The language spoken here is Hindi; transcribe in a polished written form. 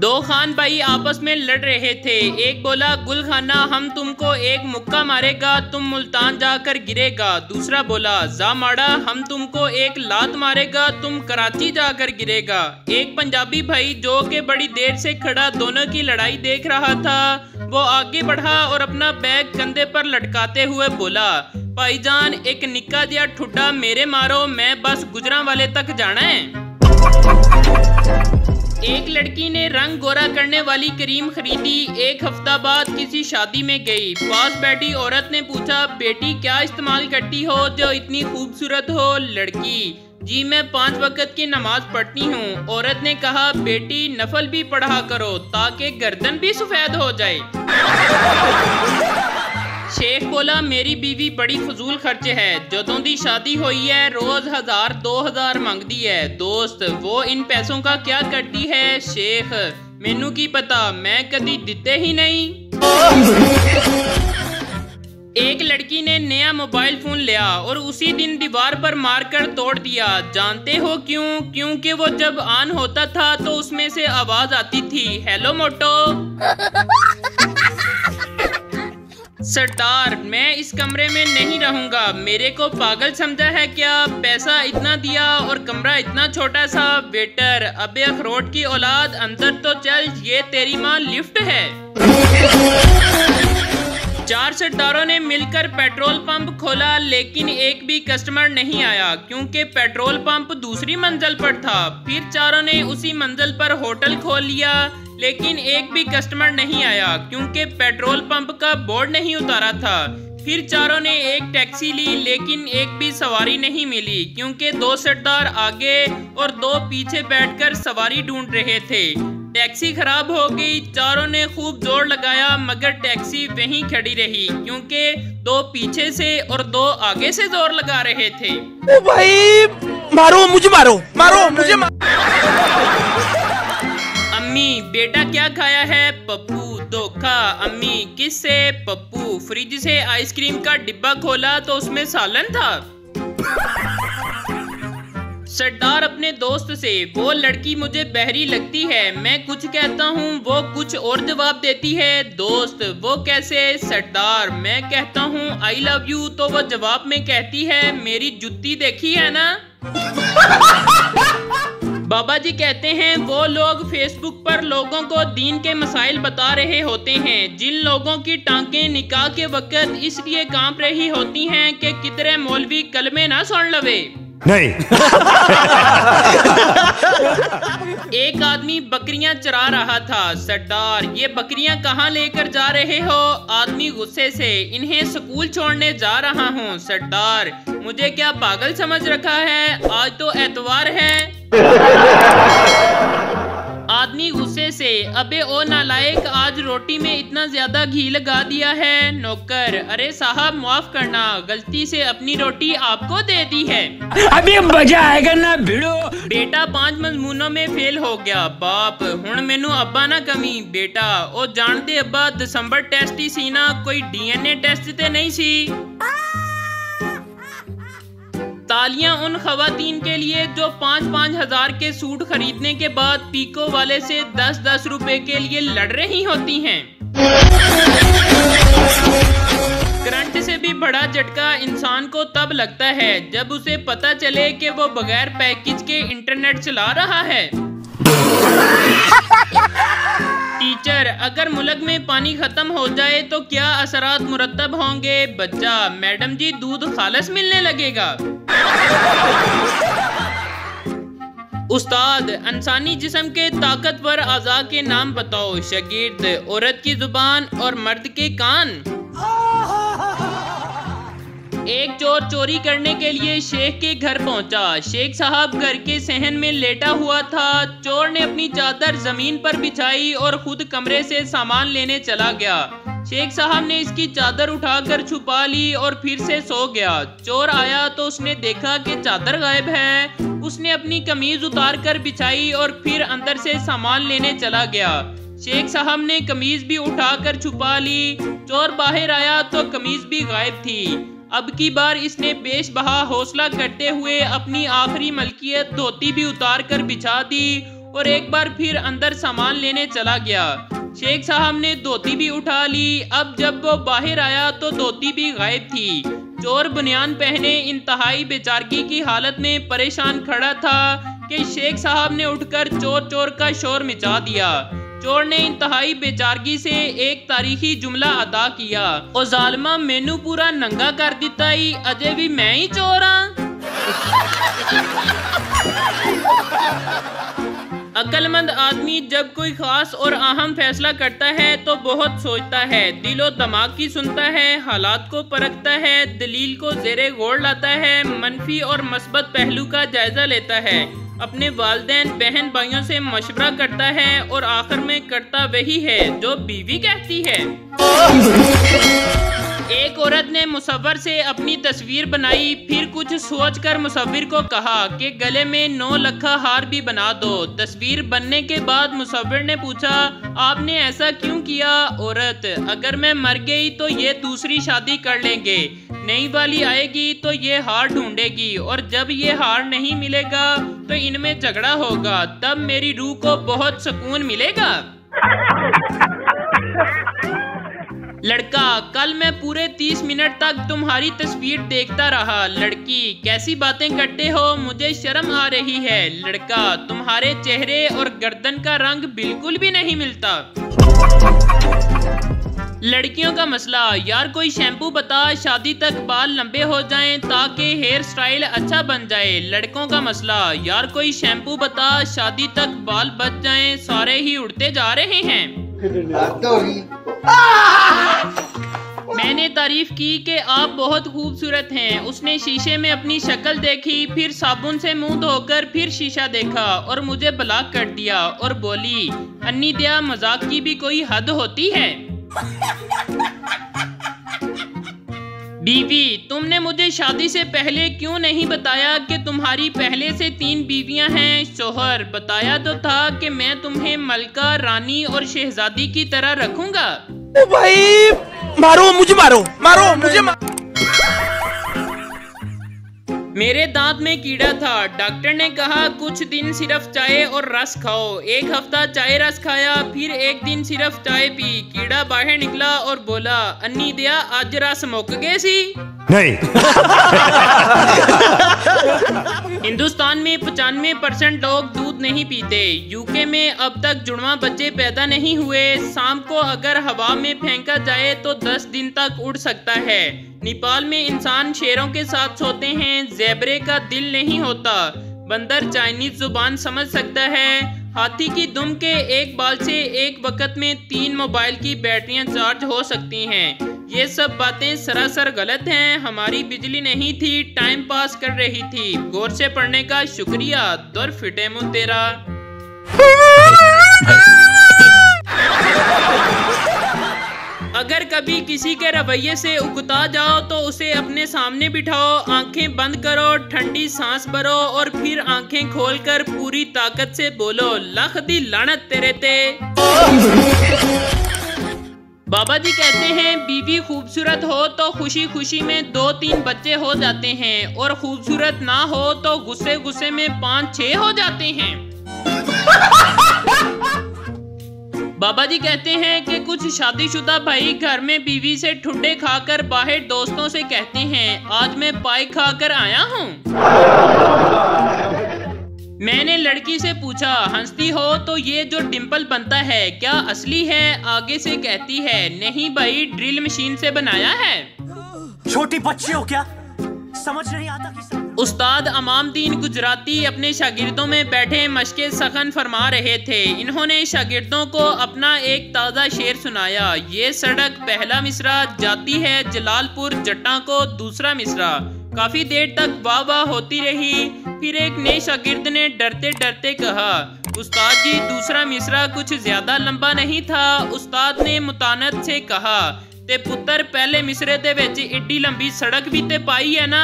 दो खान भाई आपस में लड़ रहे थे। एक बोला गुल खाना हम तुमको एक मुक्का मारेगा, तुम मुल्तान जाकर गिरेगा। दूसरा बोला जा माड़ा हम तुमको एक लात मारेगा, तुम कराची जाकर गिरेगा। एक पंजाबी भाई जो के बड़ी देर से खड़ा दोनों की लड़ाई देख रहा था, वो आगे बढ़ा और अपना बैग कंधे पर लटकाते हुए बोला भाईजान एक निक्का जिहा ठुड्डा मेरे मारो, मैं बस गुजरांवाले तक जाना है। एक लड़की ने रंग गोरा करने वाली क्रीम खरीदी। एक हफ्ता बाद किसी शादी में गई। पास बैठी औरत ने पूछा बेटी क्या इस्तेमाल करती हो जो इतनी खूबसूरत हो? लड़की जी मैं 5 वक्त की नमाज पढ़ती हूँ। औरत ने कहा बेटी नफल भी पढ़ा करो ताकि गर्दन भी सफेद हो जाए। शेख बोला मेरी बीवी बड़ी फजूल खर्चे है, जदों दी शादी हुई है रोज 1000-2000 मंगदी है। दोस्त वो इन पैसों का क्या करती है? शेख मैनू की पता, मैं कदी दिते ही नहीं। एक लड़की ने नया मोबाइल फोन लिया और उसी दिन दीवार पर मारकर तोड़ दिया। जानते हो क्यों? क्योंकि वो जब ऑन होता था तो उसमें से आवाज आती थी हेलो मोटो। सरदार मैं इस कमरे में नहीं रहूंगा, मेरे को पागल समझा है क्या? पैसा इतना दिया और कमरा इतना छोटा सा। वेटर अबे अखरोट की औलाद अंदर तो चल, ये तेरी माँ लिफ्ट है। 4 सरदारों ने मिलकर पेट्रोल पंप खोला लेकिन एक भी कस्टमर नहीं आया क्योंकि पेट्रोल पंप दूसरी मंजिल पर था। फिर चारों ने उसी मंजिल पर होटल खोल लिया लेकिन एक भी कस्टमर नहीं आया क्योंकि पेट्रोल पंप का बोर्ड नहीं उतारा था। फिर चारों ने एक टैक्सी ली लेकिन एक भी सवारी नहीं मिली क्योंकि 2 सरदार आगे और 2 पीछे बैठकर सवारी ढूंढ रहे थे। टैक्सी खराब हो गई। चारों ने खूब जोर लगाया मगर टैक्सी वहीं खड़ी रही क्योंकि 2 पीछे से और 2 आगे से जोर लगा रहे थे। ओ भाई मारो मुझे, मारो मुझे अम्मी बेटा क्या खाया है? पप्पू। धोखा। अम्मी किससे? पप्पू। फ्रिज से आइसक्रीम का डिब्बा खोला तो उसमें सालन था। सरदार अपने दोस्त से वो लड़की मुझे बहरी लगती है, मैं कुछ कहता हूँ वो कुछ और जवाब देती है। दोस्त वो कैसे? सरदार मैं कहता हूँ आई लव यू तो वो जवाब में कहती है मेरी जुत्ती देखी है ना। बाबा जी कहते हैं वो लोग फेसबुक पर लोगों को दीन के मसाइल बता रहे होते हैं जिन लोगों की टांकें निकाह के वक्त इसलिए कांप रही होती हैं कि किधरे मौलवी कलमे ना सुन लवे। नहीं। एक आदमी बकरियां चरा रहा था। सरदार ये बकरियां कहाँ लेकर जा रहे हो? आदमी गुस्से से इन्हें स्कूल छोड़ने जा रहा हूँ। सरदार मुझे क्या पागल समझ रखा है? आज तो एतवार है। आदमी गुस्से से अबे ओ नालायक आज रोटी में इतना ज्यादा घी लगा दिया है। नौकर अरे साहब माफ करना, गलती से अपनी रोटी आपको दे दी है। अभी मजा आएगा ना भिड़ो। बेटा 5 मजमूनों में फेल हो गया। बाप हुण मैनू अब्बा ना कमी। बेटा ओ जानते अब्बा दिसंबर टेस्ट ही सी ना, कोई डीएनए टेस्ट ते नहीं सी। तालियां उन खवातीन के लिए जो 5-5 हजार के सूट खरीदने के बाद पीको वाले से 10-10 रुपए के लिए लड़ रही होती हैं। करंट से भी बड़ा झटका इंसान को तब लगता है जब उसे पता चले कि वो बगैर पैकेज के इंटरनेट चला रहा है। टीचर अगर मुल्क में पानी खत्म हो जाए तो क्या असरात मुरतब होंगे? बच्चा मैडम जी दूध खालस मिलने लगेगा। उस्ताद इंसानी जिस्म के ताकतवर अज़ा के नाम बताओ। शागिर्द औरत की जुबान और मर्द के कान। एक चोर चोरी करने के लिए शेख के घर पहुंचा। शेख साहब घर के सहन में लेटा हुआ था। चोर ने अपनी चादर जमीन पर बिछाई और खुद कमरे से सामान लेने चला गया। शेख साहब ने इसकी चादर उठाकर छुपा ली और फिर से सो गया। चोर आया तो उसने देखा कि चादर गायब है। उसने अपनी कमीज उतार कर बिछाई और फिर अंदर से सामान लेने चला गया। शेख साहब ने कमीज भी उठाकर छुपा ली। चोर बाहर आया तो कमीज भी गायब थी। अब की बार इसने पेश बहा हौसला करते हुए अपनी आखिरी मलकियत धोती भी उतार कर बिछा दी और एक बार फिर अंदर सामान लेने चला गया। शेख साहब ने धोती भी उठा ली। अब जब वो बाहर आया तो धोती भी गायब थी। चोर बनियान पहने इंतहाई बेचारगी की हालत में परेशान खड़ा था कि शेख साहब ने उठकर चोर चोर का शोर मचा दिया। चोर ने इंतहाई बेचारगी से एक तारीखी जुमला अदा किया, ओ जालिमा मैनू पूरा नंगा कर दिता ही, अजे भी मैं ही चोर हाँ। अक्लमंद आदमी जब कोई खास और अहम फैसला करता है तो बहुत सोचता है, दिलो दिमाग की सुनता है, हालात को परखता है, दलील को ज़ेरे गौर लाता है, मनफी और मस्बत पहलू का जायजा लेता है, अपने वालिदैन बहन भाइयों से मशवरा करता है और आखिर में करता वही है जो बीवी कहती है। एक औरत ने मुसव्विर से अपनी तस्वीर बनाई, फिर कुछ सोचकर मुसव्विर को कहा कि गले में 9 लखा हार भी बना दो। तस्वीर बनने के बाद मुसव्विर ने पूछा, आपने ऐसा क्यों किया? औरत, अगर मैं मर गई तो ये दूसरी शादी कर लेंगे, नई वाली आएगी तो ये हार ढूंढेगी और जब ये हार नहीं मिलेगा तो इनमें झगड़ा होगा, तब मेरी रूह को बहुत सुकून मिलेगा। लड़का, कल मैं पूरे 30 मिनट तक तुम्हारी तस्वीर देखता रहा। लड़की, कैसी बातें करते हो, मुझे शर्म आ रही है। लड़का, तुम्हारे चेहरे और गर्दन का रंग बिल्कुल भी नहीं मिलता। लड़कियों का मसला, यार कोई शैम्पू बता, शादी तक बाल लंबे हो जाएं ताकि हेयर स्टाइल अच्छा बन जाए। लड़कों का मसला, यार कोई शैम्पू बता, शादी तक बाल बच जाएं, सारे ही उड़ते जा रहे हैं। मैंने तारीफ की कि आप बहुत खूबसूरत हैं। उसने शीशे में अपनी शक्ल देखी, फिर साबुन से मुंह धोकर फिर शीशा देखा और मुझे ब्लॉक कर दिया और बोली, अन्नी दिया, मजाक की भी कोई हद होती है। बीवी, तुमने मुझे शादी से पहले क्यों नहीं बताया कि तुम्हारी पहले से 3 बीवियां हैं? शोहर, बताया तो था कि मैं तुम्हें मलका, रानी और शहजादी की तरह रखूंगा। ओ भाई, मारो मुझे, मारो मुझे। मेरे दांत में कीड़ा था, डॉक्टर ने कहा कुछ दिन सिर्फ चाय और रस खाओ। 1 हफ्ता चाय रस खाया, फिर एक दिन सिर्फ चाय पी। कीड़ा बाहर निकला और बोला, अन्नी दिया, आज रस मुक गए सी। नहीं। हिंदुस्तान में 95% लोग दूध नहीं पीते। यूके में अब तक जुड़वा बच्चे पैदा नहीं हुए। सांप को अगर हवा में फेंका जाए तो 10 दिन तक उड़ सकता है। नेपाल में इंसान शेरों के साथ सोते हैं, ज़ेबरे का दिल नहीं होता। बंदर चाइनीज जुबान समझ सकता है। हाथी की दुम के एक बाल से एक वक्त में 3 मोबाइल की बैटरियां चार्ज हो सकती हैं। ये सब बातें सरासर गलत हैं। हमारी बिजली नहीं थी, टाइम पास कर रही थी। गौर से पढ़ने का शुक्रिया। दर फिटे मुँह तेरा। अगर कभी किसी के रवैये से उकता जाओ तो उसे अपने सामने बिठाओ, आंखें बंद करो, ठंडी सांस भरो और फिर आंखें खोलकर पूरी ताकत से बोलो, लख दी लानत तेरे ते। बाबा जी कहते हैं, बीवी खूबसूरत हो तो खुशी खुशी में 2-3 बच्चे हो जाते हैं और खूबसूरत ना हो तो गुस्से गुस्से में 5-6 हो जाते हैं। बाबा जी कहते हैं कि कुछ शादीशुदा भाई घर में बीवी से ठुड्डे खाकर बाहर दोस्तों से कहते हैं, आज मैं पाई खाकर आया हूँ। मैंने लड़की से पूछा, हंसती हो तो ये जो डिंपल बनता है क्या असली है? आगे से कहती है, नहीं भाई, ड्रिल मशीन से बनाया है। छोटी बच्ची हो क्या, समझ नहीं आता कि उस्ताद अमामदीन गुजराती अपने शागिर्दों में बैठे मशक़े सखन फरमा रहे थे। इन्होंने शागिर्दों को अपना एक ताज़ा शेर सुनाया। ये सड़क पहला मिसरा जाती है जलालपुर जट्टा को, दूसरा मिसरा। काफी देर तक वाह वाह होती रही। फिर एक नए शागिर्द ने डरते डरते कहा, उस्ताद जी, दूसरा मिसरा कुछ ज्यादा लंबा नहीं था। उस्ताद ने मुतानत से कहा, ते पुत्र, पहले मिसरे दे विच एडी लंबी सड़क भी ते पाई है ना।